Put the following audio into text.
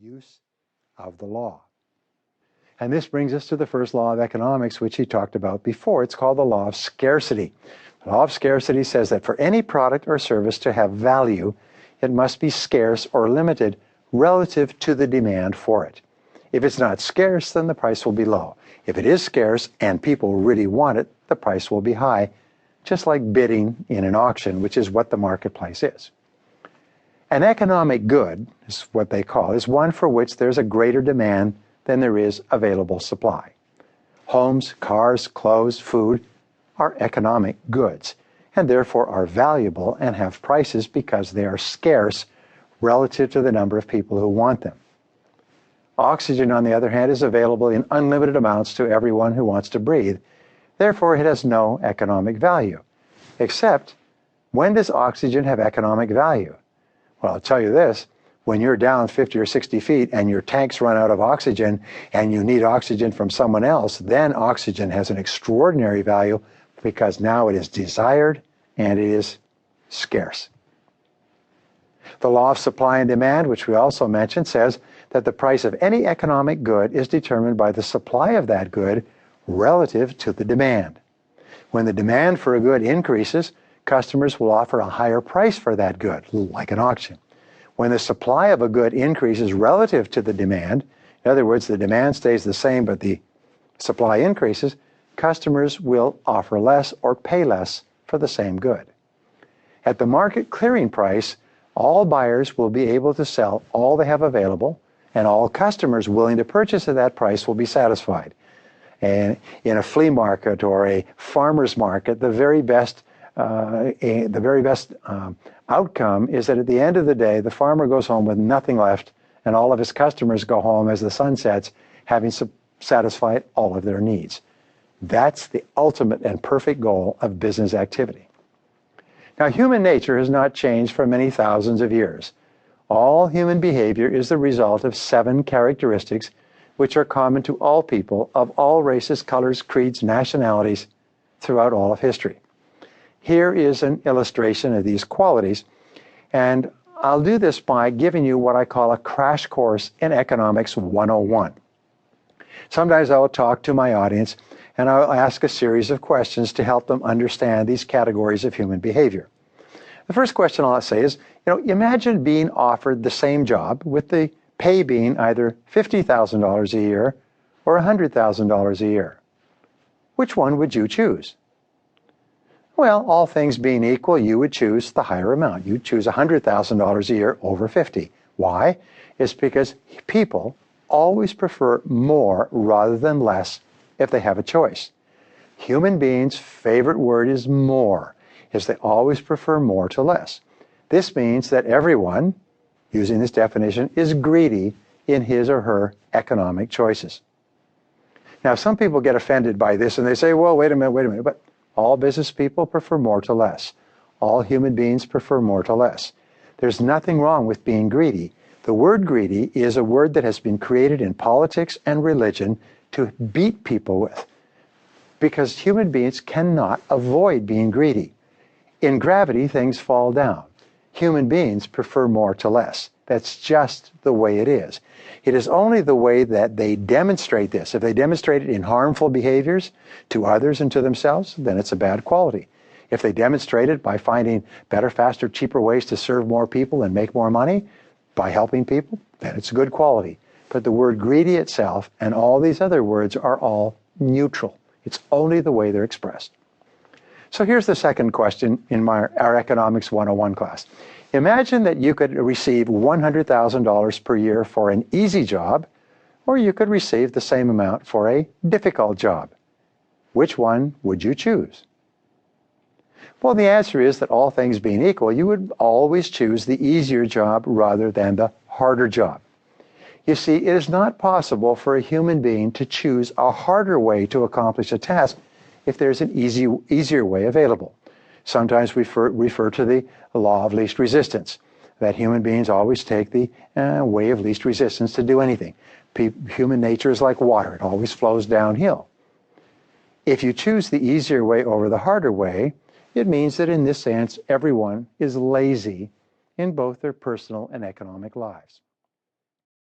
use of the law. And this brings us to the first law of economics, which he talked about before. It's called the law of scarcity. The law of scarcity says that for any product or service to have value, it must be scarce or limited relative to the demand for it. If it's not scarce, then the price will be low. If it is scarce and people really want it, the price will be high, just like bidding in an auction, which is what the marketplace is. An economic good, is what they call, is one for which there's a greater demand than there is available supply. Homes, cars, clothes, food are economic goods, and therefore are valuable and have prices because they are scarce relative to the number of people who want them. Oxygen, on the other hand, is available in unlimited amounts to everyone who wants to breathe. Therefore, it has no economic value. Except, when does oxygen have economic value? Well, I'll tell you this. When you're down 50 or 60 feet and your tanks run out of oxygen and you need oxygen from someone else, then oxygen has an extraordinary value because now it is desired and it is scarce. The law of supply and demand, which we also mentioned, says that the price of any economic good is determined by the supply of that good relative to the demand. When the demand for a good increases, customers will offer a higher price for that good, like an auction. When the supply of a good increases relative to the demand, in other words, the demand stays the same but the supply increases, customers will offer less or pay less for the same good. At the market clearing price, all buyers will be able to sell all they have available, and all customers willing to purchase at that price will be satisfied. And in a flea market or a farmer's market, the very best outcome is that at the end of the day, the farmer goes home with nothing left, and all of his customers go home as the sun sets, having satisfied all of their needs. That's the ultimate and perfect goal of business activity. Now, human nature has not changed for many thousands of years. All human behavior is the result of 7 characteristics which are common to all people of all races, colors, creeds, nationalities throughout all of history. Here is an illustration of these qualities, and I'll do this by giving you what I call a crash course in Economics 101. Sometimes I will talk to my audience and I'll ask a series of questions to help them understand these categories of human behavior. The first question I'll say is, imagine being offered the same job with the pay being either $50,000 a year or $100,000 a year. Which one would you choose? Well, all things being equal, you would choose the higher amount. You'd choose $100,000 a year over 50. Why? It's because people always prefer more rather than less if they have a choice. Human beings' favorite word is more, is they always prefer more to less. This means that everyone, using this definition, is greedy in his or her economic choices. Now, some people get offended by this and they say, well, wait a minute, but all business people prefer more to less. All human beings prefer more to less. There's nothing wrong with being greedy. The word greedy is a word that has been created in politics and religion to beat people with, because human beings cannot avoid being greedy. In gravity, things fall down. Human beings prefer more to less. That's just the way it is. It is only the way that they demonstrate this. If they demonstrate it in harmful behaviors to others and to themselves, then it's a bad quality. If they demonstrate it by finding better, faster, cheaper ways to serve more people and make more money by helping people, then it's a good quality. But the word greedy itself and all these other words are all neutral. It's only the way they're expressed. So here's the second question in our Economics 101 class. Imagine that you could receive $100,000 per year for an easy job, or you could receive the same amount for a difficult job. Which one would you choose? Well, the answer is that all things being equal, you would always choose the easier job rather than the harder job. You see, it is not possible for a human being to choose a harder way to accomplish a task if there's an easier way available. Sometimes we refer to the law of least resistance, that human beings always take the way of least resistance to do anything. Human nature is like water. It always flows downhill. If you choose the easier way over the harder way, it means that in this sense, everyone is lazy in both their personal and economic lives.